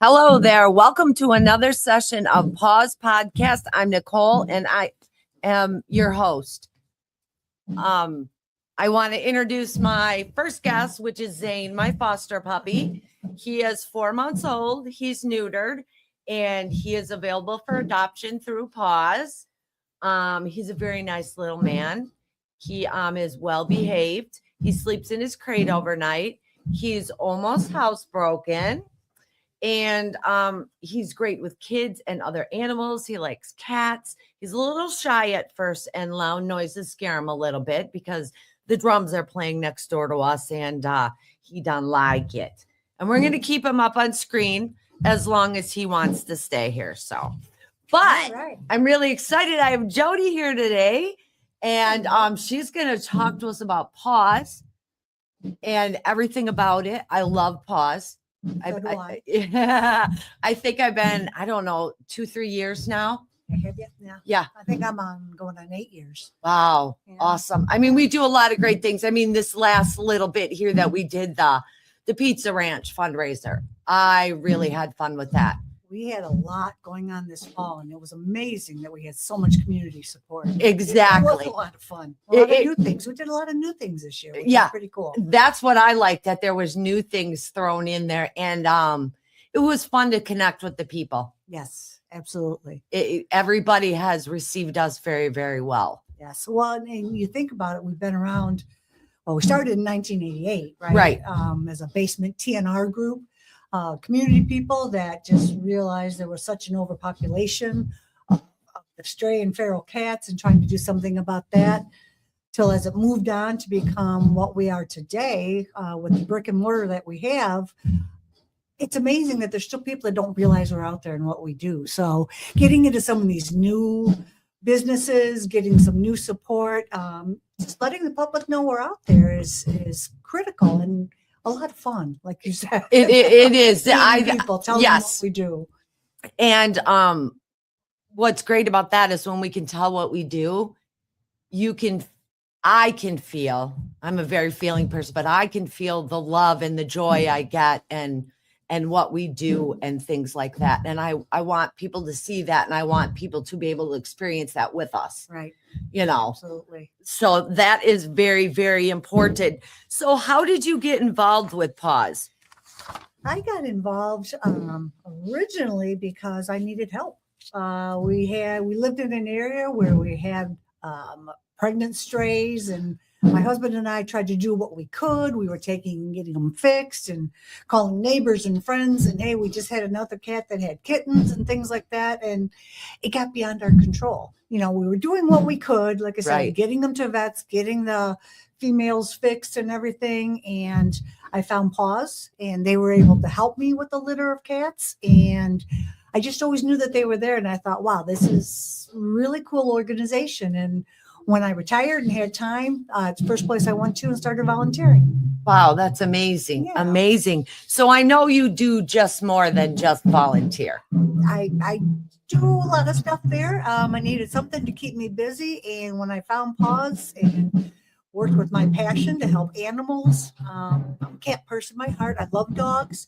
Hello there. Welcome to another session of PAWS Podcast. I'm Nicole and I am your host. I want to introduce my first guest, which is Zane, my foster puppy. He is 4 months old. He's neutered and he is available for adoption through PAWS. He's a very nice little man. He is well behaved. He sleeps in his crate overnight. He's almost housebroken. And he's great with kids and other animals. He likes cats. He's a little shy at first, and loud noises scare him a little bit because the drums are playing next door to us, and he don't like it. And we're going to keep him up on screen as long as he wants to stay here. So, but I'm really excited. I have Jody here today, and she's going to talk to us about PAWS and everything about it. I love PAWS. I think I've been, 2-3 years now. Have you? Yeah. I think I'm going on 8 years. Wow. Yeah. Awesome. I mean, we do a lot of great things. I mean, this last little bit here that we did the Pizza Ranch fundraiser, I really had fun with that. We had a lot going on this fall, and it was amazing that we had so much community support. Exactly. It was a lot of fun. A lot of new things. We did a lot of new things this year. Which was pretty cool. That's what I liked, that there was new things thrown in there. And it was fun to connect with the people. Yes, absolutely. Everybody has received us very, very well. Yes. Well, and you think about it, we've been around, we started in 1988, right? Right. As a basement TNR group. Community people that just realized there was such an overpopulation of the stray and feral cats and trying to do something about that, till as it moved on to become what we are today with the brick and mortar that we have. It's amazing that there's still people that don't realize we're out there and what we do. So getting into some of these new businesses, getting some new support, just letting the public know we're out there is critical and a lot of fun, like you said. It is. People tell them what we do. And what's great about that is when we can tell what we do, I can feel, I'm a very feeling person, but I can feel the love and the joy I get and what we do and things like that. And I want people to see that, and I want people to be able to experience that with us. Right. Absolutely. So that is very, very important. So how did you get involved with PAWS? I got involved originally because I needed help. We lived in an area where we had pregnant strays, and my husband and I tried to do what we could. We were getting them fixed and calling neighbors and friends. And hey, we just had another cat that had kittens and things like that. And it got beyond our control. We were doing what we could, like I said, getting them to vets, getting the females fixed and everything. And I found PAWS, and they were able to help me with the litter of cats. And I just always knew that they were there. And I thought, wow, this is a really cool organization. And when I retired and had time, it's the first place I went to and started volunteering. Wow, that's amazing. Yeah. Amazing. So I know you do just more than just volunteer. I do a lot of stuff there. I needed something to keep me busy. And when I found PAWS and worked with my passion to help animals, I'm a cat person by heart. I love dogs.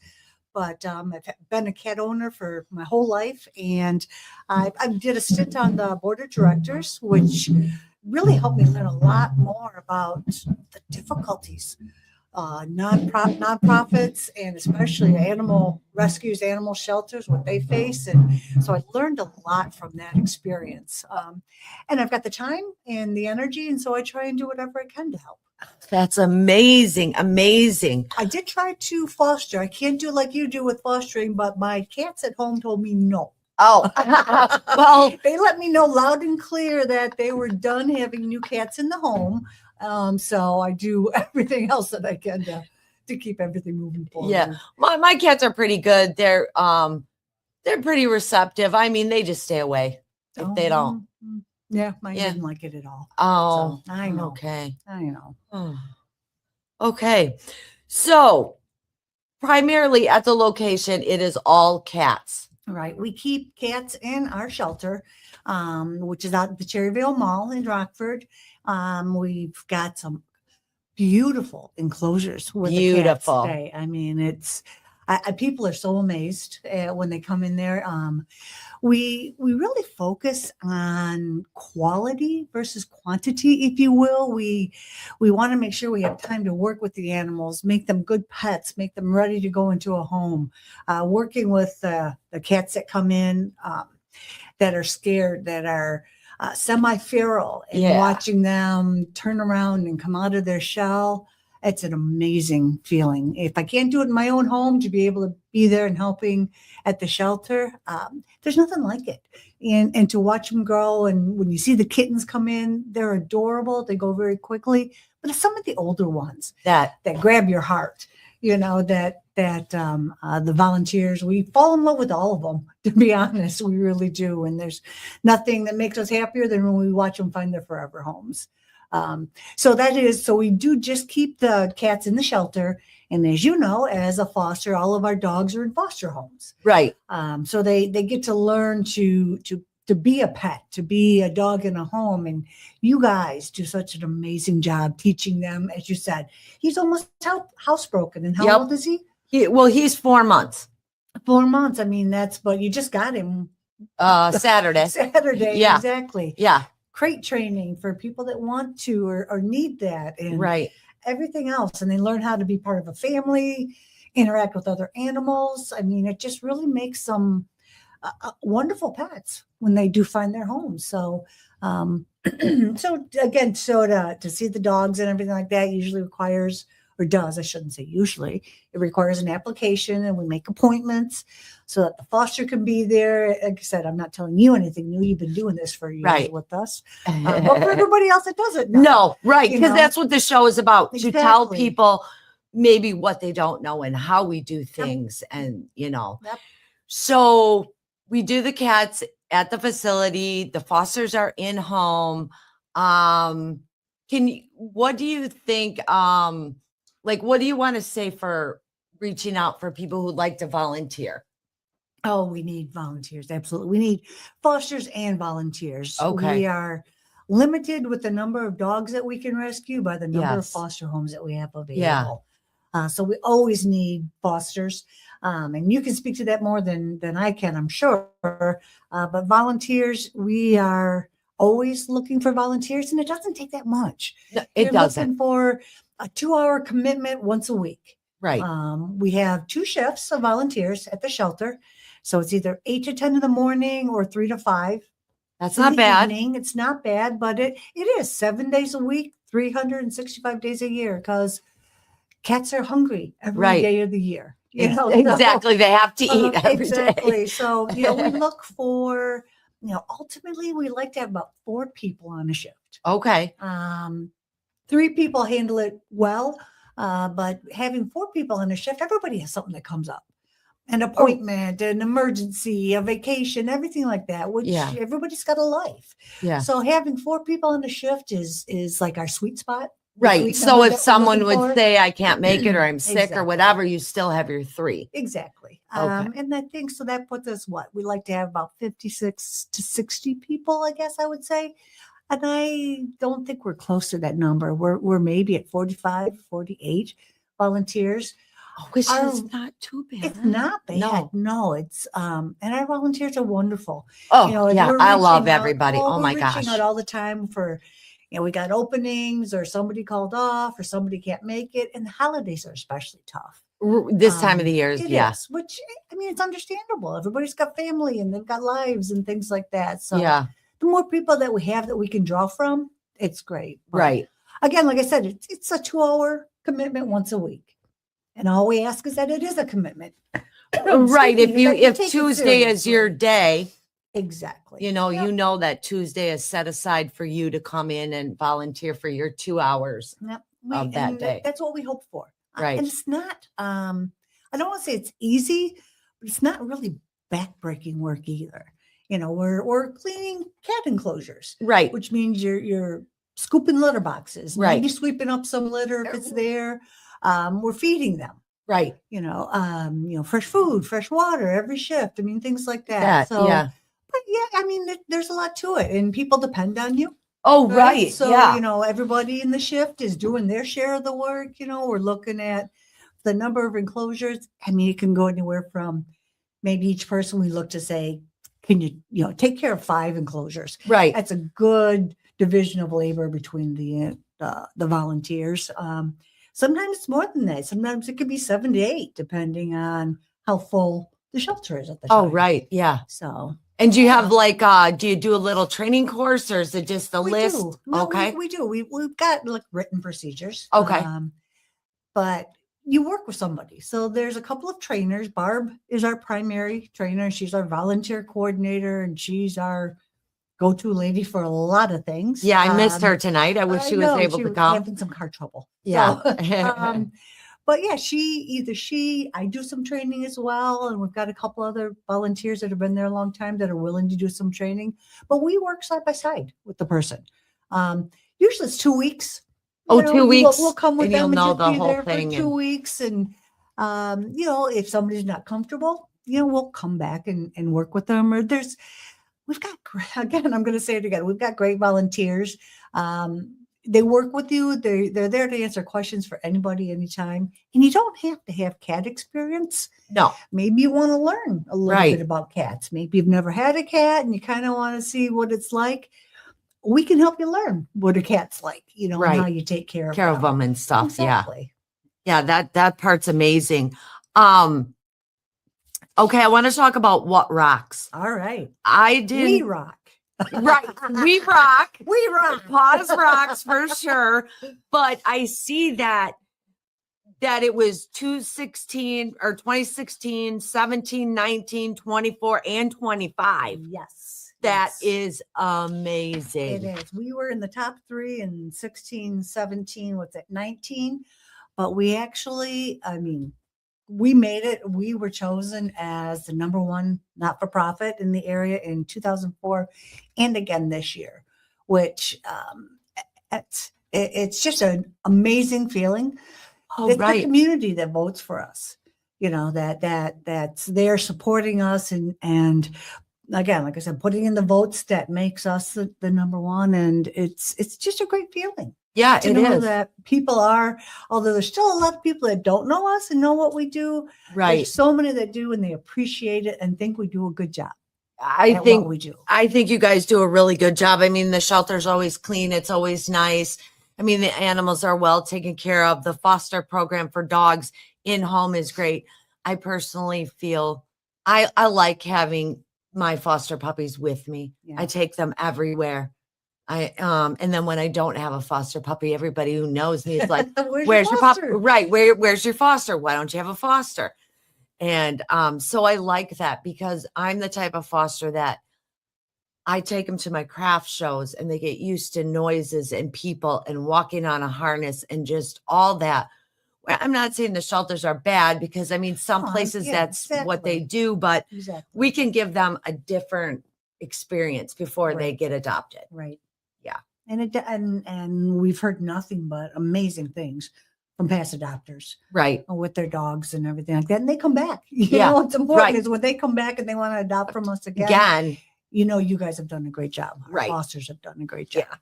But I've been a cat owner for my whole life. And I did a stint on the board of directors, which really helped me learn a lot more about the difficulties nonprofits and especially animal rescues, animal shelters, what they face. And so I learned a lot from that experience. And I've got the time and the energy. And so I try and do whatever I can to help. That's amazing. Amazing. I did try to foster. I can't do like you do with fostering, but my cats at home told me no. Oh, well, they let me know loud and clear that they were done having new cats in the home. So I do everything else that I can to keep everything moving forward. Yeah, my cats are pretty good. They're pretty receptive. I mean, they just stay away if they don't. Yeah, mine didn't like it at all. Oh, so, I know. Okay. I know. Oh. Okay. So primarily at the location, it is all cats. Right. We keep cats in our shelter, which is out at the Cherryvale Mall in Rockford. We've got some beautiful enclosures with the cats stay. I mean, People are so amazed when they come in there. We really focus on quality versus quantity, if you will. We want to make sure we have time to work with the animals, make them good pets, make them ready to go into a home. Working with the cats that come in that are scared, that are semi-feral, and watching them turn around and come out of their shell. It's an amazing feeling. If I can't do it in my own home, to be able to be there and helping at the shelter, there's nothing like it. And to watch them grow, and when you see the kittens come in, they're adorable. They go very quickly. But it's some of the older ones that grab your heart. You know, that the volunteers, we fall in love with all of them. To be honest, we really do. And there's nothing that makes us happier than when we watch them find their forever homes. So we do just keep the cats in the shelter. And as you know, as a foster, all of our dogs are in foster homes. Right. So they get to learn to be a pet, to be a dog in a home. And you guys do such an amazing job teaching them. As you said, he's almost housebroken. And how old is he? He's 4 months. 4 months. I mean, but you just got him Saturday. Yeah. Exactly. Yeah. Crate training for people that want to or need that, and right. everything else. And they learn how to be part of a family, interact with other animals. I mean, it just really makes them wonderful pets when they do find their homes. So, so to see the dogs and everything like that usually requires, or does, I shouldn't say usually, it requires an application, and we make appointments so that the foster can be there. Like I said, I'm not telling you anything new. You've been doing this for years with us. But for everybody else that doesn't know. No, right. Because that's what the show is about, to tell people maybe what they don't know and how we do things. And, so we do the cats at the facility. The fosters are in home. What do you think, what do you want to say for reaching out for people who'd like to volunteer? Oh, we need volunteers. Absolutely. We need fosters and volunteers. Okay. We are limited with the number of dogs that we can rescue by the number of foster homes that we have available. So we always need fosters. And you can speak to that more than I can, I'm sure. But volunteers, we are always looking for volunteers, and it doesn't take that much. No, it doesn't. Looking for a 2-hour commitment once a week. Right. We have 2 shifts of volunteers at the shelter. So it's either 8 to 10 in the morning or 3 to 5. That's not bad. Evening. It's not bad, but it is 7 days a week, 365 days a year, because cats are hungry every day of the year. Exactly. They have to eat every day. So, we look for, ultimately we like to have about 4 people on a shift. Okay. 3 people handle it well, but having 4 people on a shift, everybody has something that comes up. An appointment, an emergency, a vacation, everything like that, which everybody's got a life. Yeah. So having 4 people on the shift is like our sweet spot. Right. So if someone would say, I can't make it, or I'm sick or whatever, you still have your 3. Exactly. And I think so that puts us we like to have about 56 to 60 people, I guess I would say. And I don't think we're close to that number. We're maybe at 45, 48 volunteers. Which is not too bad. It's not bad. No, it's and our volunteers are wonderful. Oh, I love everybody. Oh my gosh. We're reaching out all the time for, we got openings, or somebody called off, or somebody can't make it. And the holidays are especially tough. This time of the year, is, which, it's understandable. Everybody's got family and they've got lives and things like that. So the more people that we have that we can draw from, it's great. But right. Again, like I said, it's a 2-hour commitment once a week. And all we ask is that it is a commitment. Right. If Tuesday is your day. Exactly. You know that Tuesday is set aside for you to come in and volunteer for your 2 hours of that day. That's what we hope for. Right. And it's not, I don't want to say it's easy, but it's not really backbreaking work either. We're cleaning cat enclosures. Right. Which means you're scooping litter boxes. Right. Maybe sweeping up some litter if it's there. We're feeding them. Right. Fresh food, fresh water, every shift. Things like that. But there's a lot to it, and people depend on you. Oh, right. So, everybody in the shift is doing their share of the work. We're looking at the number of enclosures, I mean, it can go anywhere from maybe each person we look to say, can you take care of 5 enclosures? Right. That's a good division of labor between the volunteers. Sometimes it's more than that. Sometimes it could be 7 to 8, depending on how full the shelter is at the time. Oh, right. Yeah. So, and do you have like, do you do a little training course, or is it just the list? do. No, Okay. we do. We've got like written procedures. Okay. But you work with somebody. So there's a couple of trainers. Barb is our primary trainer. She's our volunteer coordinator, and she's our go-to lady for a lot of things. Yeah, I missed her tonight. I wish she was able to come. Having some car trouble. Yeah. So, but yeah, I do some training as well. And we've got a couple other volunteers that have been there a long time that are willing to do some training. But we work side by side with the person. Usually it's 2 weeks. 2 weeks. We'll come with and them you'll know and the just be whole there thing. for 2 weeks. And, if somebody's not comfortable, we'll come back and work with them. Or we've got, again, I'm going to say it again. We've got great volunteers. They work with you. They're there to answer questions for anybody, anytime. And you don't have to have cat experience. No. Maybe you want to learn a little bit about cats. Maybe you've never had a cat and you kind of want to see what it's like. We can help you learn what a cat's like, and how you take care of them and stuff. Exactly. Yeah. That part's amazing. Okay. I want to talk about what rocks. All right. We rock. Right. We rock. We rock. PAWS rocks for sure. But I see that it was 2016, 17, 19, 24, and 25. Yes. That is amazing. It is. We were in the top 3 in 16, 17, 19. But we actually, we made it. We were chosen as the #1 not-for-profit in the area in 2004 and again this year, which it's just an amazing feeling. Oh, it's right. the community that votes for us, that's there supporting us. And again, like I said, putting in the votes that makes us the #1. And it's just a great feeling. Yeah, to it know is. that people are, although there's still a lot of people that don't know us and know what we do. Right. There's so many that do, and they appreciate it and think we do a good job. I think what we do. I think you guys do a really good job. I mean, the shelter's always clean. It's always nice. I mean, the animals are well taken care of. The foster program for dogs in home is great. I personally feel I like having my foster puppies with me. Yeah. I take them everywhere. And then when I don't have a foster puppy, everybody who knows me is like, where's your puppy? Right. Where's your foster? Why don't you have a foster? And so I like that, because I'm the type of foster that I take them to my craft shows and they get used to noises and people and walking on a harness and just all that. I'm not saying the shelters are bad, because some places that's what they do, but we can give them a different experience before they get adopted. Right. Yeah. And we've heard nothing but amazing things from past adopters. Right. With their dogs and everything like that. And they come back. You Yeah. know, what's important Right. is when they come back and they want to adopt from us again. You guys have done a great job. Our Right. fosters have done a great job. Yeah.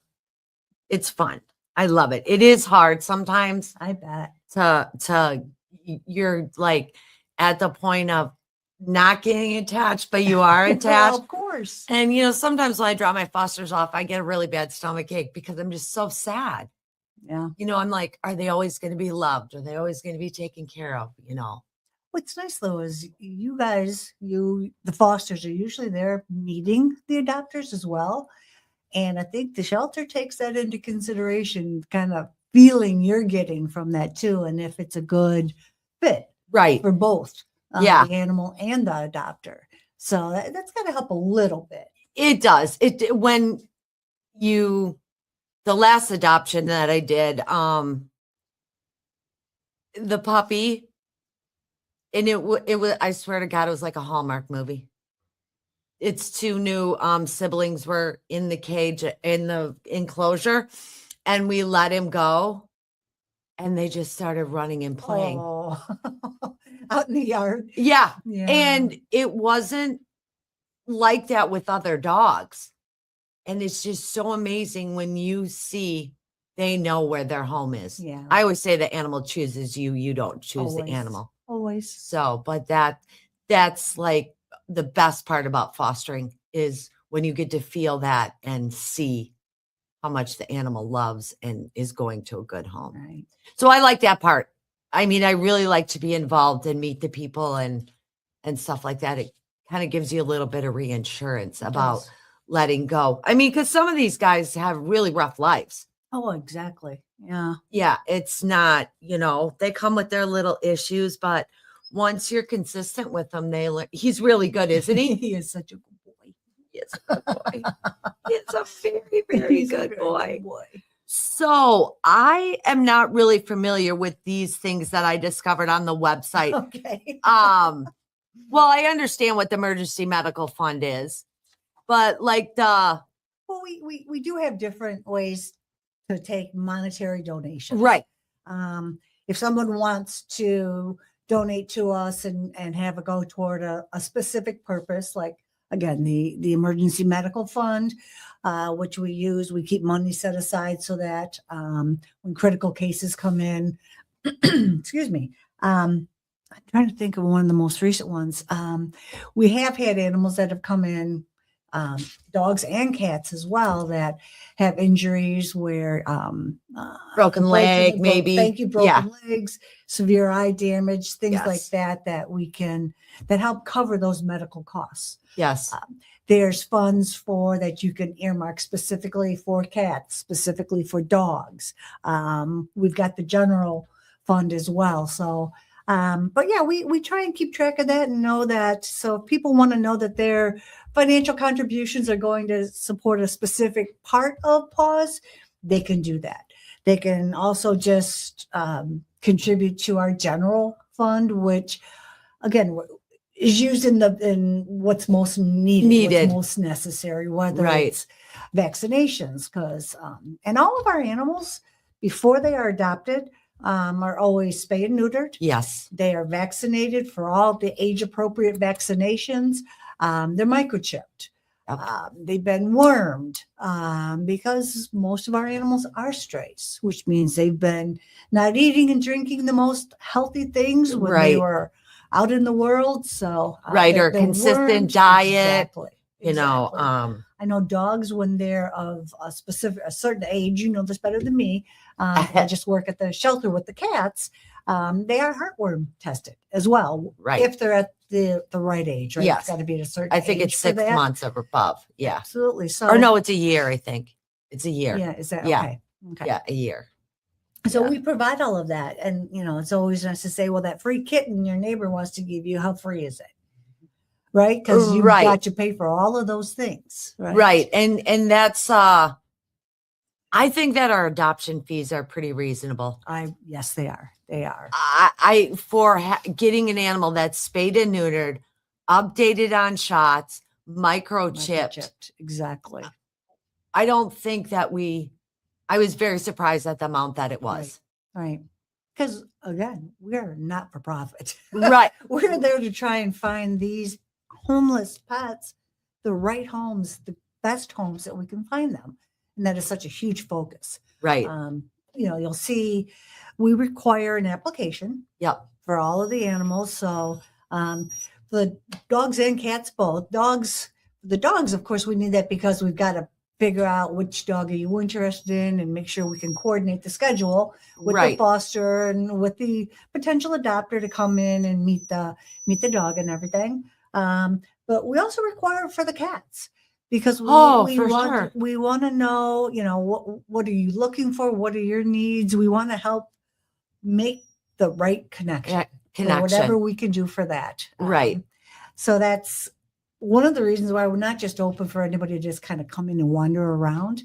It's fun. I love it. It is hard sometimes. I bet. You're like at the point of not getting attached, but you are attached. Well, of course. And, sometimes when I drop my fosters off, I get a really bad stomach ache because I'm just so sad. Yeah. I'm like, are they always going to be loved? Are they always going to be taken care of? What's nice though is you guys, the fosters are usually there meeting the adopters as well. And I think the shelter takes that into consideration, kind of feeling you're getting from that too. And if it's a good fit right for both the animal and the adopter. So that's got to help a little bit. It does. The last adoption that I did, the puppy, and it was, I swear to God, it was like a Hallmark movie. Its 2 new siblings were in the cage, in the enclosure, and we let him go, and they just started running and playing. Oh. Out in the yard. Yeah. And it wasn't like that with other dogs. And it's just so amazing when you see they know where their home is. Yeah. I always say the animal chooses you. You don't choose the Always. animal. Always. So, but that's like the best part about fostering is when you get to feel that and see how much the animal loves and is going to a good home. Right. So I like that part. I mean, I really like to be involved and meet the people and stuff like that. It kind of gives you a little bit of reinsurance about letting go. I mean, because some of these guys have really rough lives. Oh, exactly. Yeah. Yeah, it's not, they come with their little issues, but once you're consistent with them, they learn. He's really good, isn't he? He is such a good boy. He is a good boy. He's a very, very He's a good very boy. good boy. So I am not really familiar with these things that I discovered on the website. Okay. Well, I understand what the emergency medical fund is, but like Well, we do have different ways to take monetary donations. right. If someone wants to donate to us and have it go toward a specific purpose, like again, the emergency medical fund, which we keep money set aside so that when critical cases come in, excuse me, I'm trying to think of one of the most recent ones. We have had animals that have come in, dogs and cats as well, that have injuries where Broken leg, maybe. Thank you, broken legs, severe eye damage, things like Yes. that help cover those medical costs. Yes. There's funds that you can earmark specifically for cats, specifically for dogs. We've got the general fund as well. So, but yeah, we try and keep track of that and know that. So if people want to know that their financial contributions are going to support a specific part of PAWS, they can do that. They can also just contribute to our general fund, which again is used in what's most needed, what's most necessary, whether it's vaccinations, because and all of our animals before they are adopted are always spayed and neutered. Yes. They are vaccinated for all the age appropriate vaccinations. They're microchipped. They've been wormed because most of our animals are strays, which means they've been not eating and drinking the most healthy things when they were out in the world. So or consistent wormed. Diet. Exactly. I know dogs when they're of a certain age, you know this better than me. I just work at the shelter with the cats. They are heartworm tested as well. Right. If they're at the right age, right? Yes. It's got to be at a certain age. I think it's 6 months or above. Yeah. Absolutely. So, or no, it's a year, I think. It's a year. Yeah. Is that okay? Okay. Yeah, a year. So we provide all of that. And, it's always nice to say, well, that free kitten your neighbor wants to give you, how free is it? Right? Because you've got to pay for all of those things. Right. And that's, I think that our adoption fees are pretty reasonable. Yes, they are. They are. For getting an animal that's spayed and neutered, updated on shots, microchipped. Exactly. I don't think that I was very surprised at the amount that it was. Right. Because again, we're not for profit. Right. We're there to try and find these homeless pets the right homes, the best homes that we can find them. And that is such a huge focus. Right. You'll see we require an application for all of the animals. So the dogs and cats both. The dogs, of course, we need that because we've got to figure out which dog are you interested in and make sure we can coordinate the schedule with the foster and with the potential adopter to come in and meet the dog and everything. But we also require it for the cats. Because we want to know, what are you looking for? What are your needs? We want to help make the right connection. Whatever we can do for that. Right. So that's one of the reasons why we're not just open for anybody to just kind of come in and wander around.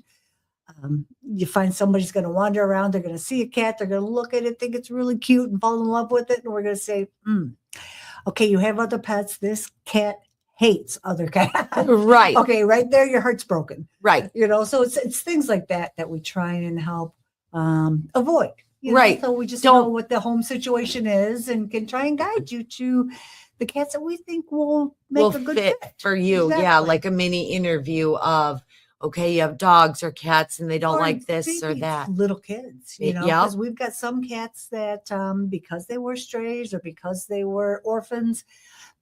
You find somebody's going to wander around. They're going to see a cat. They're going to look at it, think it's really cute and fall in love with it. And we're going to say, okay, you have other pets. This cat hates other cats. Right. Okay, right there, your heart's broken. Right. So it's things like that we try and help avoid. Right. So we just know what the home situation is and can try and guide you to the cats that we think will make a good fit for you. Exactly. Yeah, like a mini interview of okay, you have dogs or cats and they don't Or like this or maybe that. little kids, Yep. because we've got some cats that, because they were strays or because they were orphans,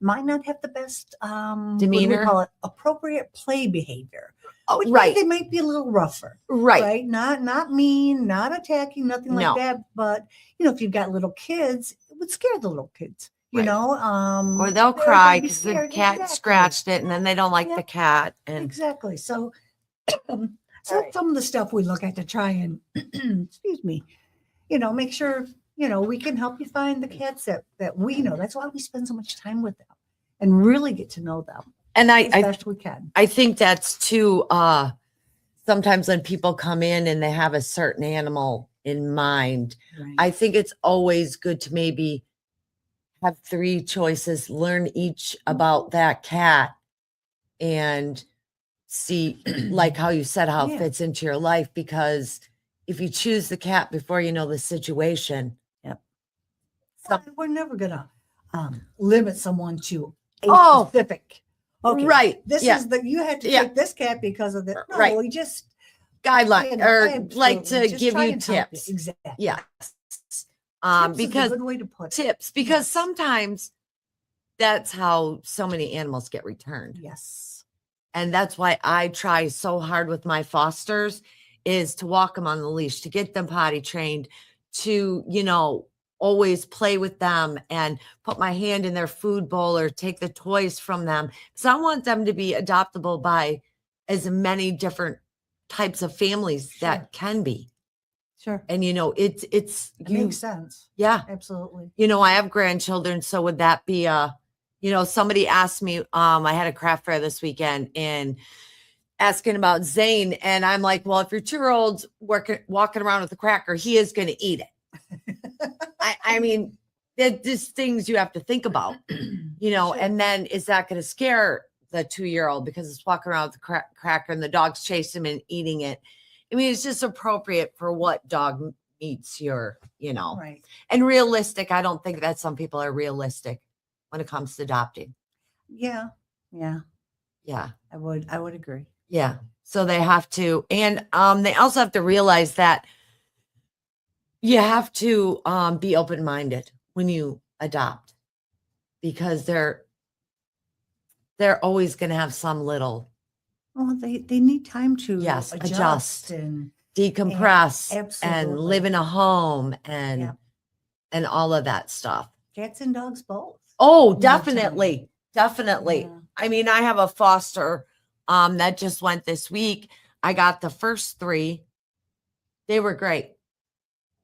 might not have the best, what do we Demeanor? call it? Appropriate play behavior. Oh, Which means right. they might be a little rougher, Right. right? Not mean, not attacking, nothing No. like that. But if you've got little kids, it would scare the little kids, Right. Or they'll they're cry gonna be because the scared. cat Exactly. scratched it and then they don't like the Yep. cat. And Exactly. So, Right. some of the stuff we look at to try and, excuse me, make sure, we can help you find the cats that we know. That's why we spend so much time with them and really get to know them and as best we can. I think that's too, sometimes when people come in and they have a certain animal in mind, Right. I think it's always good to maybe have 3 choices, learn each about that cat and see, like how you said, how it Yeah. fits into your life. Because if you choose the cat before you know the situation, We're never gonna limit someone to a Oh, specific. Okay, right, This yeah. is you had to Yeah. take this cat because of the. No, Right. we just guideline or like absolutely, to just give try you and help tips. Exactly. Yes. Tips is a Because good way to put it. tips, because Yes. sometimes that's how so many animals get returned. Yes. And that's why I try so hard with my fosters is to walk them on the leash, to get them potty trained, to, always play with them and put my hand in their food bowl or take the toys from them. So I want them to be adoptable by as many different types of families Sure. that can be. Sure. And, it's, It makes sense. yeah. Absolutely. I have grandchildren. So would that be somebody asked me, I had a craft fair this weekend and asking about Zane. And I'm like, well, if your 2-year-old's walking around with a cracker, he is going to eat it. I mean, there's just things you have to think about, Sure. and then is that going to scare the 2-year-old because it's walking around with the cracker and the dog's chasing him and eating it? I mean, it's just appropriate for what dog meets your, Right. and realistic. I don't think that some people are realistic when it comes to adopting. Yeah. Yeah. Yeah. I would agree. Yeah. So they have to, and they also have to realize that you have to be open-minded when you adopt, because they're always going to have some little They need time to Yes, adjust adjust. and decompress and absolutely. live in a home and Yeah. and all of that stuff. Cats and dogs both. Oh, Need time. definitely. Definitely. Yeah. I mean, I have a foster that just went this week. I got the first 3. They were great.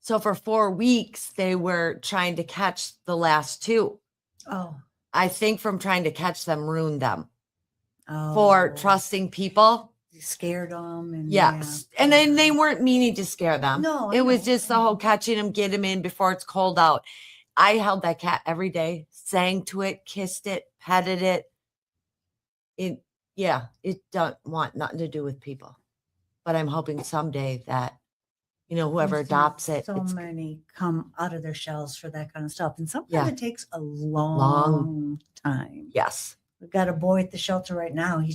So for 4 weeks, they were trying to catch the last 2. Oh. I think from trying to catch them ruined them Oh. for trusting people. You scared them. And Yes. And then they weren't meaning to scare them. No, I it was know, just the I whole know. catching them, get them in before it's cold out. I held that cat every day, sang to it, kissed it, petted it. It don't want nothing to do with people. But I'm hoping someday that, whoever We've seen adopts it, So it's many come out of their shells for that kind of stuff. And sometimes Yeah. it takes a long time. yes. We've got a boy at the shelter right now. I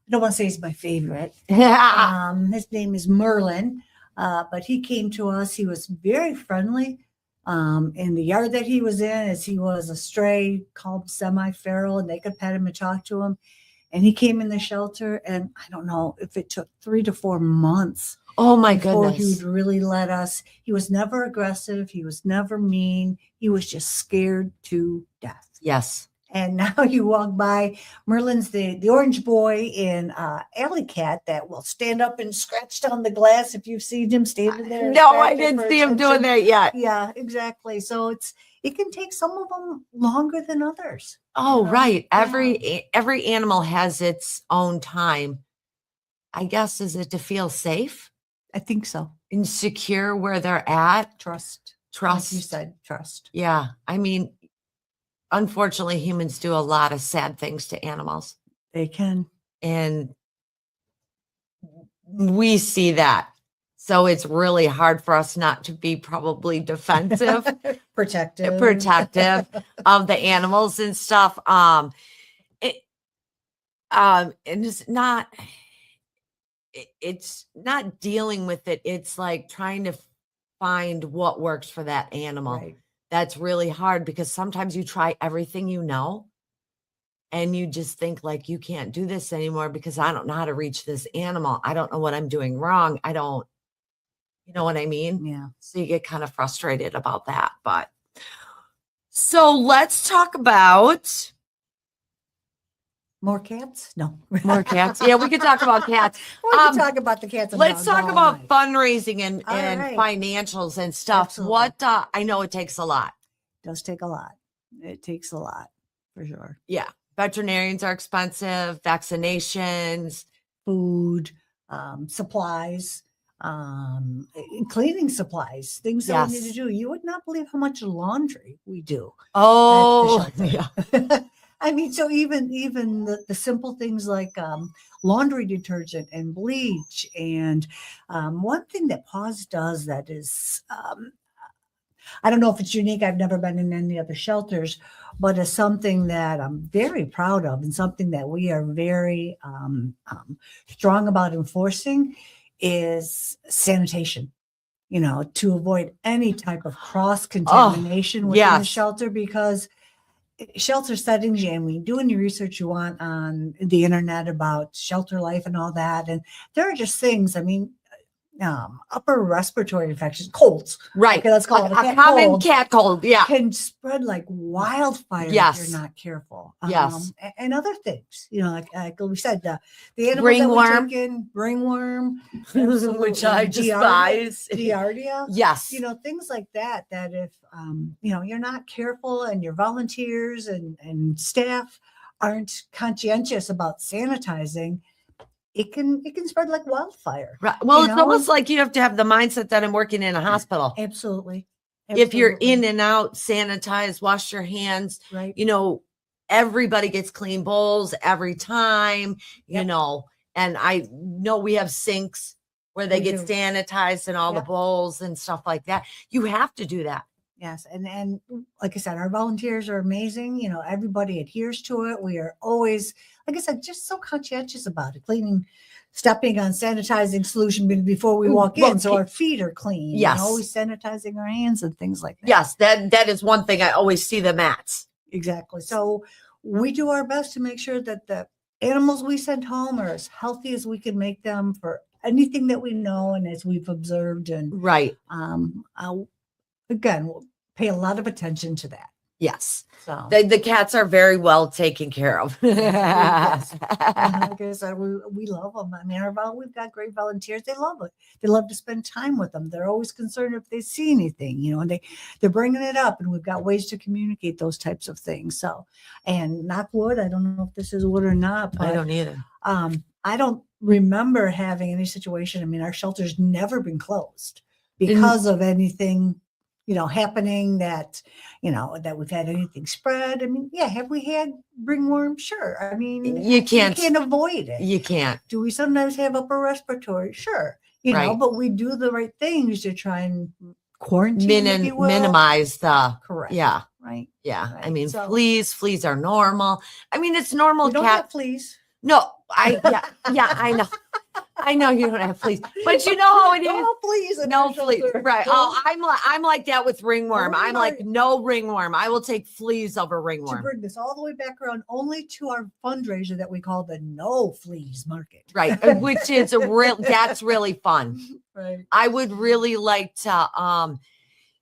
don't want to say he's my favorite. Yeah. His name is Merlin, but he came to us. He was very friendly. In the yard that he was in, as he was a stray, called semi-feral, and they could pet him and talk to him. And he came in the shelter, and I don't know if it took 3 to 4 months Oh my before he goodness. would really let us. He was never aggressive. He was never mean. He was just scared to death. Yes. And now you walk by, Merlin's the orange boy in Alley Cat that will stand up and scratch down the glass if you've seen him standing there. No, I scratching didn't for see him doing attention. that yet. Yeah, exactly. So it can take some of them longer than others. Oh, know? right. Yeah. Every animal has its own time. I guess, is it to feel safe I think so. and secure where they're at? Trust. Trust. Like you said, trust. Yeah. I mean, unfortunately, humans do a lot of sad things to animals. They can. And we see that. So it's really hard for us not to be probably defensive, Protective. of the animals and stuff. And it's not, it's not dealing with it. It's like trying to find what works for that animal. Right. That's really hard because sometimes you try everything you know and you just think like you can't do this anymore because I don't know how to reach this animal. I don't know what I'm doing wrong. I don't, you know what I mean? Yeah. So you get kind of frustrated about that. But so let's talk about More cats? No. more cats. Yeah, we could talk about cats. We can talk about the cats. And Let's dogs talk all about night. fundraising and All right. financials and stuff. Absolutely. What I know it takes a lot. It does take a lot. It takes a lot for sure. Yeah. Veterinarians are expensive, vaccinations, Food, supplies, cleaning supplies, things that we need to Yes. do. You would not believe how much laundry we do. Oh, shelter. yeah. I mean, so even the simple things like laundry detergent and bleach, and one thing that PAWS does that is, I don't know if it's unique. I've never been in any other shelters, but it's something that I'm very proud of, and something that we are very strong about enforcing is sanitation. You know, to avoid any type of cross contamination within the yes. shelter, because shelter settings, and we do any research you want on the internet about shelter life and all that, and there are just things. I mean, upper respiratory infections, colds, Right. okay, let's call it a a cat common cold, cat cold. Yeah. can spread like wildfire if Yes. you're not careful. Yes. And other things, you know, like we said, the animals Ringworm. that we take in, ringworm, Which I absolutely, despise. giardia. Yes. You know, things like that, that if, you know, you're not careful and your volunteers and staff aren't conscientious about sanitizing, it can spread like wildfire. Right. Well, you it's know? almost like you have to have the mindset that I'm working in a hospital. Absolutely. If you're in Absolutely. and out, sanitize, wash your hands, Right. you know, everybody gets clean bowls every time, you Yep. know, and I know we have sinks where they We get do. sanitized and all the Yep. bowls and stuff like that. You have to do that. Yes. And like I said, our volunteers are amazing. You know, everybody adheres to it. We are always, like I said, just so conscientious about it, cleaning, stepping on sanitizing solution before we walk Well, in, so our feet are clean. Yes. And always sanitizing our hands and things like that. Yes, that is one thing I always see the mats. Exactly. So we do our best to make sure that the animals we send home are as healthy as we can make them for anything that we know and as we've observed. And Right. again, we'll pay a lot of attention to that. Yes. So The cats are very well taken care of. Yes. And like I said, we love them. I mean, we've got great volunteers. They love it. They love to spend time with them. They're always concerned if they see anything, you know, and they're bringing it up, and we've got ways to communicate those types of things. So, and knock wood, I don't know if this is wood or not, but I don't either. I don't remember having any situation. I mean, our shelter's never been closed because of anything, you know, happening that, you know, that we've had anything spread. I mean, yeah, have we had ringworm? Sure. I mean, You can't avoid it. You can't. Do we sometimes have upper respiratory? Sure. You know, Right. but we do the right things to try and quarantine, if you will. Minimize the Correct. Yeah. Right. Yeah. I Right. mean, So- fleas are normal. I mean, it's normal We don't cat. have fleas. No, I know you don't have fleas, but you know how it is. No fleas. in No our fleas, shelter. right? Oh, I'm like that with ringworm. Oh, I'm like, right. no ringworm. I will take fleas over To ringworm. bring this all the way back around only to our fundraiser that we call the No Fleas Market. Right, which is that's really fun. Right. I would really like to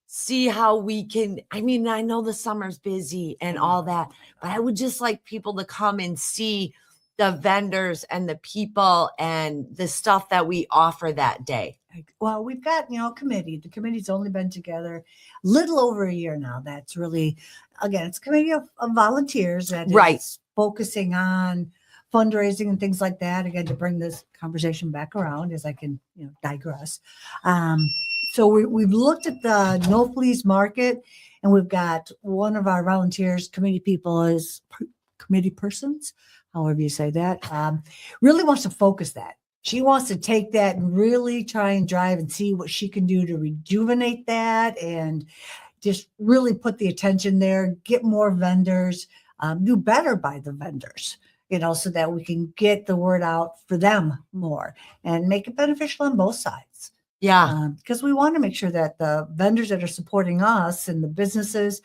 see how we can. I mean, I know the summer's busy and all that, but I would just like people to come and see the vendors and the people and the stuff that we offer that day. Well, we've got, you know, a committee. The committee's only been together a little over a year now. That's really, again, it's a committee of volunteers that Right. is focusing on fundraising and things like that. Again, to bring this conversation back around, as I can, you know, digress. So we've looked at the No Fleas Market, and we've got one of our volunteers, committee persons, however you say that, really wants to focus that. She wants to take that and really try and drive and see what she can do to rejuvenate that and just really put the attention there, get more vendors, do better by the vendors. so that we can get the word out for them more and make it beneficial on both sides. Yeah. Because we want to make sure that the vendors that are supporting us and the businesses,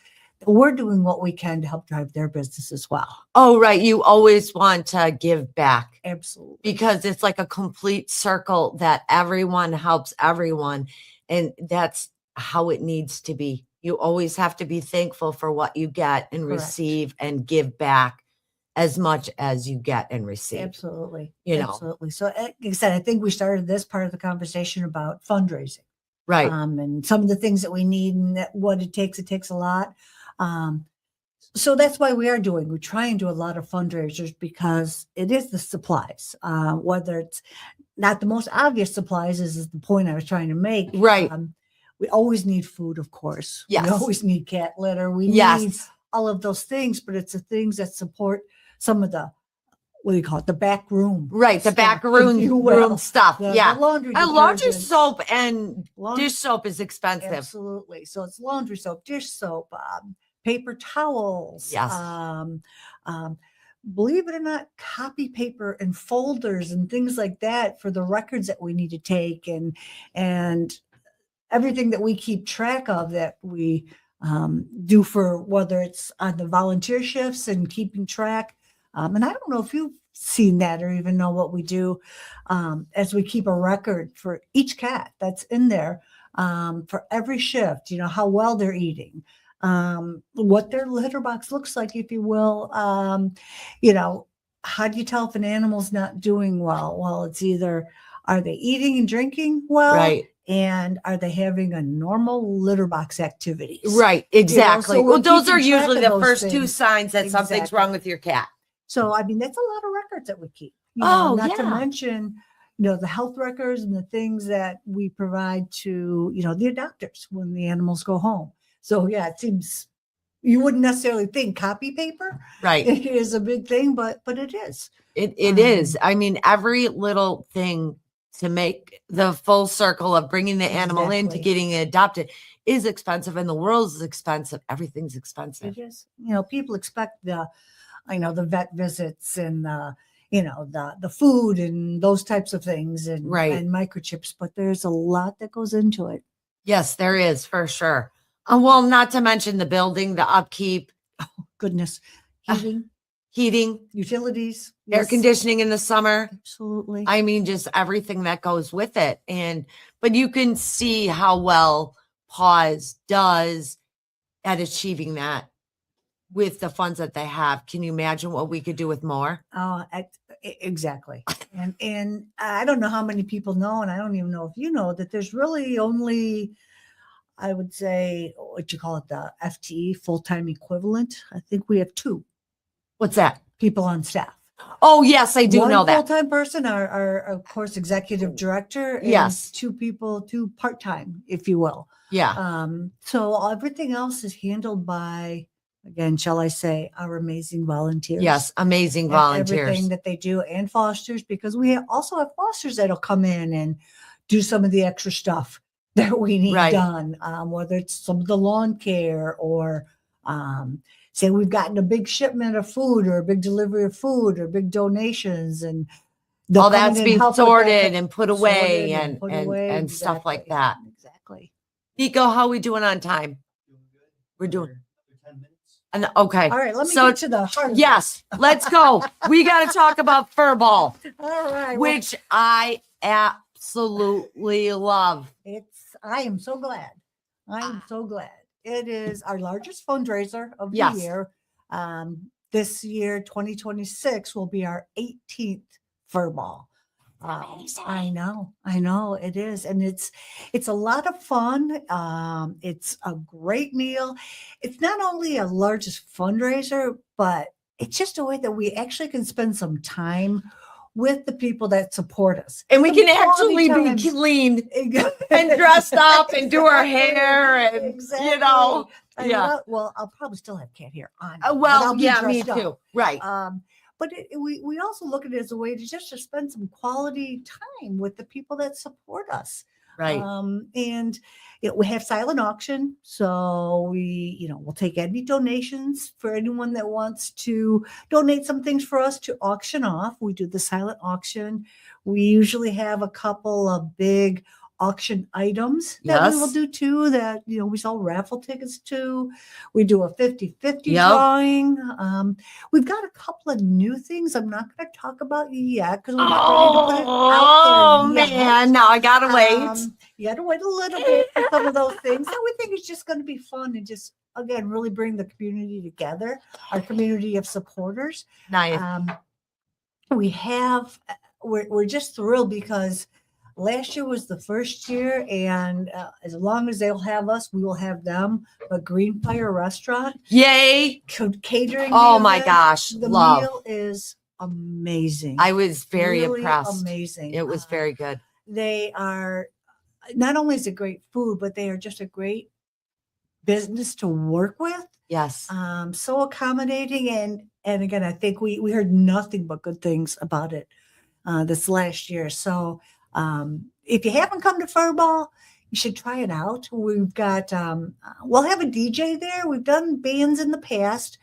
we're doing what we can to help drive their business as well. Oh, right. You always want to give back. Absolutely. Because it's like a complete circle that everyone helps everyone. And that's how it needs to be. You always have to be thankful for what you get and Correct. receive and give back as much as you get and receive. Absolutely. Absolutely. So like I said, I think we started this part of the conversation about fundraising. Right. And some of the things that we need and what it takes a lot. So that's why we try and do a lot of fundraisers because it is the supplies, whether it's not the most obvious supplies is the point I was trying to make. Right. We always need food, of course. Yes. We always need cat litter. We need all of those things, but it's the things that support some of the, what do you call it? The back room. Right. The back room stuff. The laundry detergent. soap and dish soap is expensive. Absolutely. So it's laundry soap, dish soap, paper towels. Yes. Believe it or not, copy paper and folders and things like that for the records that we need to take and everything that we keep track of that we do for whether it's on the volunteer shifts and keeping track. And I don't know if you've seen that or even know what we do as we keep a record for each cat that's in there for every shift, how well they're eating. What their litter box looks like, if you will. How do you tell if an animal's not doing well? Well, it's either are they eating and drinking well? Right. And are they having a normal litter box activity? Right. Exactly. So well, those are keeping track usually of the those first two things. signs that something's Exactly. wrong with your cat. So, that's a lot of records that we keep. Not to mention, the health records and the things that we provide to, the adopters when the animals go home. So, it seems you wouldn't necessarily think copy paper. Right. It is a big thing, but it is. It is. I mean, every little thing to make the full circle of bringing the animal in to Exactly. getting it adopted is expensive, and the world is expensive. Everything's expensive. It is. People expect the vet visits and the food and those types of things and microchips, but there's a lot that goes into it. Yes, there is for sure. Well, not to mention the building, the upkeep. Oh, goodness. Heating, utilities, air conditioning in the summer. Absolutely. I mean, just everything that goes with it. But you can see how well PAWS does at achieving that with the funds that they have. Can you imagine what we could do with more? Exactly. And I don't know how many people know, and I don't even know if you know that there's really only, I would say, what you call it, the FTE, full-time equivalent. I think we have 2. What's that? People on staff. Oh, yes, I do know that. One full-time person, our of course, executive director. And yes. 2 people, 2 part-time, if you will. Yeah. So everything else is handled by, again, shall I say, our amazing volunteers. Yes, amazing volunteers. Everything that they do, and fosters, because we also have fosters that'll come in and do some of the extra stuff that we need done, whether it's some of the lawn care or say we've gotten a big shipment of food or a big delivery of food or big donations, and all that's being sorted and put away and stuff like that. Exactly. Nico, how are we doing on time? We're doing 10 minutes. And okay. All right, let me get to the heart. Yes, let's go. We got to talk about furball. All right. Which I absolutely love. I am so glad. I'm so glad. It is our largest fundraiser of the year. This year, 2026, will be our 18th furball. I know it is. And it's a lot of fun. It's a great meal. It's not only a largest fundraiser, but it's just a way that we actually can spend some time with the people that support us. And we can actually be clean and dressed up and do our hair and, Well, I'll probably still have cat hair on. Me too. Right. But we also look at it as a way to just to spend some quality time with the people that support us. Right. And, we have silent auction. So we'll take any donations for anyone that wants to donate some things for us to auction off. We do the silent auction. We usually have a couple of big auction items that we will Yes. do too, that we sell raffle tickets to. We do a 50-50 Yep. drawing. We've got a couple of new things I'm not going to talk about yet because we're not ready to put it out there yet. Man, now I gotta wait. You got to wait a little bit for some of those things. So we think it's just going to be fun and just, again, really bring the community together, our community of supporters. Nice. We're just thrilled because last year was the first year, and as long as they'll have us, we will have them. But Green Fire Restaurant, Yay. catering. Oh the my event, gosh. the Love. meal is amazing. I was very Really impressed. Amazing. It was very good. They are, not only is it great food, but they are just a great business to work with. Yes. So accommodating, and again, I think we heard nothing but good things about it this last year. So if you haven't come to Furball, you should try it out. We've got we'll have a DJ there. We've done bands in the past.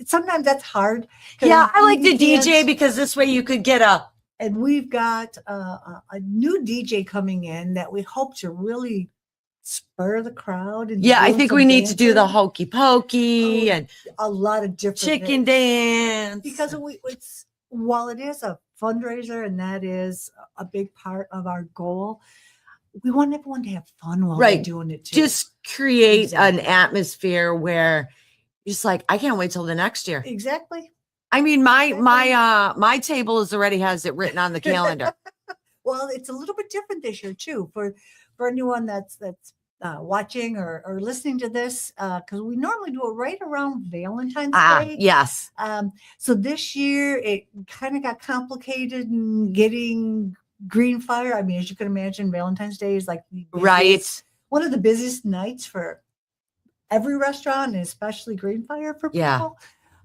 Sometimes that's hard. Yeah, I like you the DJ can't- because this way you could get a and we've got a new DJ coming in that we hope to really spur the crowd. And I think we need to do the hokey pokey and a lot of different chicken things. dance. Because while it is a fundraiser and that is a big part of our goal, we want everyone to have fun while Right. they're doing it too. Just create Exactly. an atmosphere where you're just like, I can't wait till the next year. Exactly. I mean, my table already has it written on the calendar. Well, it's a little bit different this year too for anyone that's watching or listening to this, because we normally do it right around Valentine's Day. Yes. So this year it kind of got complicated in getting Green Fire. I mean, as you can imagine, Valentine's Day is like one of the busiest nights for every restaurant, and especially Green Fire for people.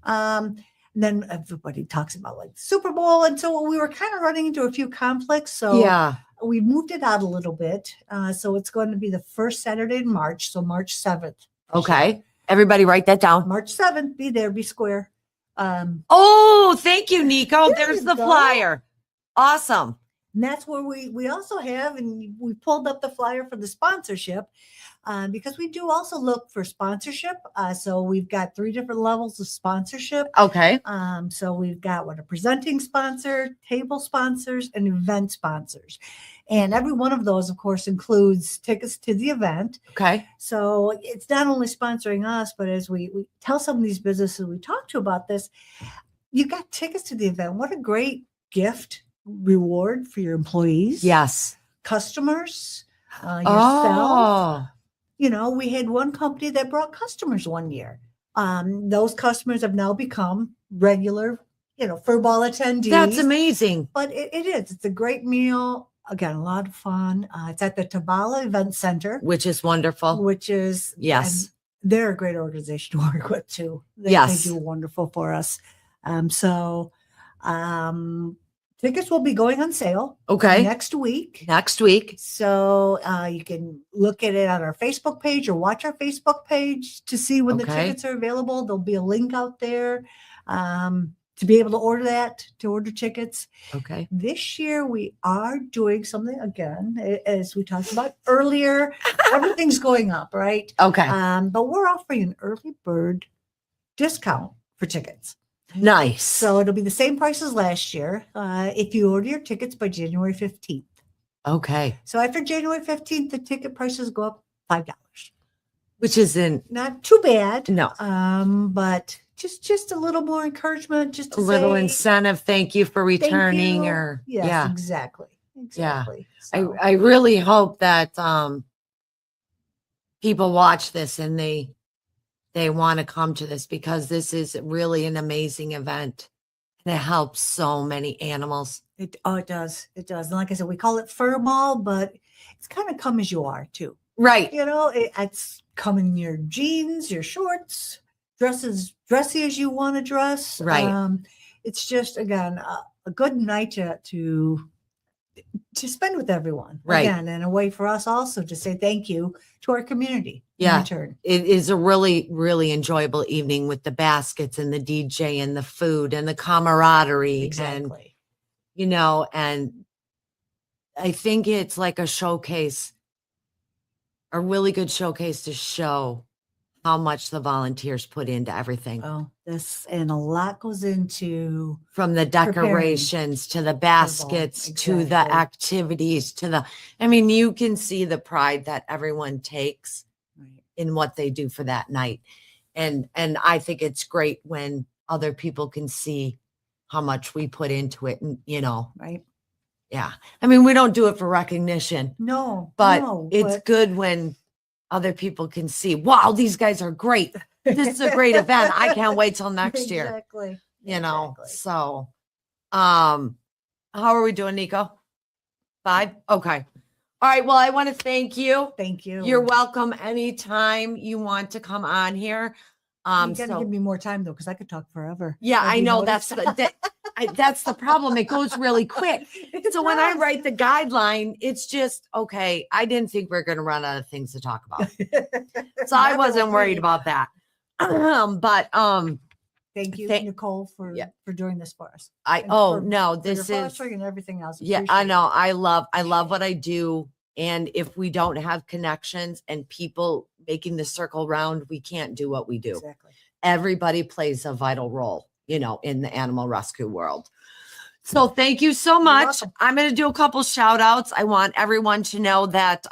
And then everybody talks about like Super Bowl, and so we were kind of running into a few conflicts. So we moved it out a little bit. So it's going to be the first Saturday in March. So March 7th. Okay. Everybody write that down. March 7th. Be there, be square. Oh, thank you, Nico. There There's you the go. flyer. Awesome. And that's where we also have, and we pulled up the flyer for the sponsorship because we do also look for sponsorship. So we've got 3 different levels of sponsorship. Okay. So we've got a presenting sponsor, table sponsors, and event sponsors. And every one of those, of course, includes tickets to the event. Okay. So it's not only sponsoring us, but as we tell some of these businesses we talk to about this, you got tickets to the event. What a great gift, reward for your employees. Yes. Customers, yourself. Oh. We had one company that brought customers one year. Those customers have now become regular, Furball attendees. That's amazing. But it is. It's a great meal. Again, a lot of fun. It's at the Tabala Event Center, Which is wonderful. which is Yes. and they're a great organization to work with too. They do wonderful for us. Tickets will be going on sale Okay. next week. Next week. So you can look at it on our Facebook page or watch our Facebook page to see when the Okay. tickets are available. There'll be a link out there to be able to order tickets. Okay. This year we are doing something again, as we talked about earlier. Everything's going up, right? Okay. But we're offering an early bird discount for tickets. Nice. So it'll be the same price as last year if you order your tickets by January 15th. Okay. So after January 15th, the ticket prices go up $5. Which isn't Not too bad. no. But just a little more encouragement, just A to little say, incentive. Thank you for thank returning you. or Yes, yeah. exactly. Exactly. I So, I really hope that people watch this and they want to come to this because this is really an amazing event and it helps so many animals. it does. It does. And like I said, we call it Fur Mall, but it's kind of come as you are too. Right. It's come in your jeans, your shorts, dressy as you want to dress. Right. It's just, again, a good night to to spend with everyone. Right. Again, and a way for us also to say thank you to our community Yeah. in return. It is a really, really enjoyable evening with the baskets and the DJ and the food and the camaraderie. And, Exactly. and I think it's like a showcase, a really good showcase to show how much the volunteers put into everything. Oh, and a lot goes into From the decorations to the baskets to the Exactly. activities you can see the pride that everyone takes in what they do for that night. And I think it's great when other people can see how much we put into it and, right. yeah. We don't do it for recognition, but it's good when other people can see, wow, these guys are great. This is a great event. I can't wait till next year. Exactly. So, how are we doing, Nico? 5? Okay. All right. Well, I want to thank you. Thank you. You're welcome anytime you want to come on here. You got to give me more time though, because I could talk forever. Yeah, Have I you know noticed? that's the problem. It goes really quick. It So when I does. write the guideline, it's just, okay, I didn't think we are going to run out of things to talk about. So I Neither wasn't will worried we. about that. Thank you, Thank- Nicole, for doing this for us. And for this your is, fostering and everything else. yeah, I know. I love what I do. And if we don't have connections and people making the circle round, we can't do what we do. Exactly. Everybody plays a vital role, in the animal rescue world. So thank you so much. welcome. I'm going to do a couple shout outs. I want everyone to know that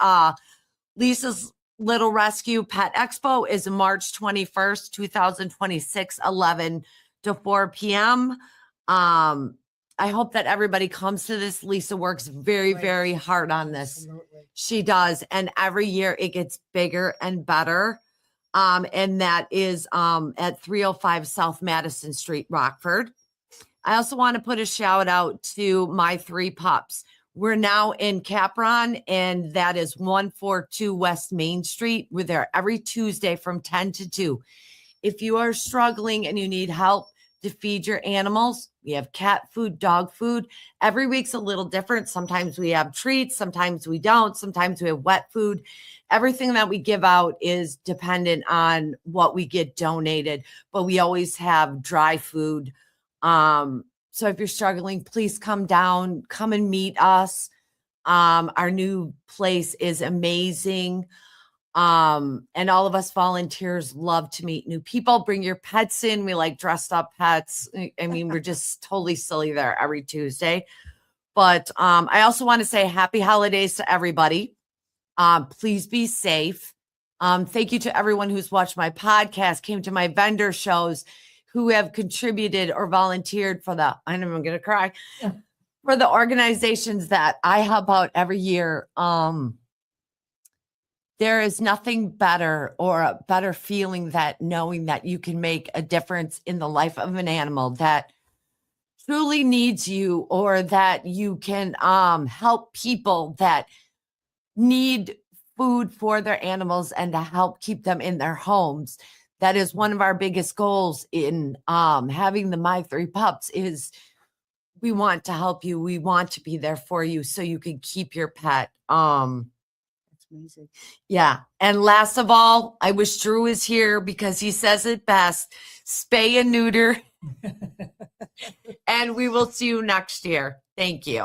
Lisa's Little Rescue Pet Expo is March 21st, 2026, 11 to 4 p.m. I hope that everybody comes to this. Lisa works very, Right. very hard on this. Absolutely. She does. And every year it gets bigger and better. And that is at 305 South Madison Street, Rockford. I also want to put a shout out to my 3 pups. We're now in Capron, and that is 142 West Main Street. We're there every Tuesday from 10 to 2. If you are struggling and you need help to feed your animals, we have cat food, dog food. Every week's a little different. Sometimes we have treats, sometimes we don't. Sometimes we have wet food. Everything that we give out is dependent on what we get donated, but we always have dry food. So if you're struggling, please come down, come and meet us. Our new place is amazing. And all of us volunteers love to meet new people. Bring your pets in. We like dressed up pets. We're just totally silly there every Tuesday. But I also want to say happy holidays to everybody. Please be safe. Thank you to everyone who's watched my podcast, came to my vendor shows, who have contributed or volunteered for I'm going to cry, for the organizations that I help out every year. There is nothing better or a better feeling that knowing that you can make a difference in the life of an animal that truly needs you, or that you can help people that need food for their animals and to help keep them in their homes. That is one of our biggest goals in having the My 3 Pups is we want to help you. We want to be there for you so you can keep your pet. That's amazing. Yeah. And last of all, I wish Drew was here because he says it best. Spay and neuter. And we will see you next year. Thank you.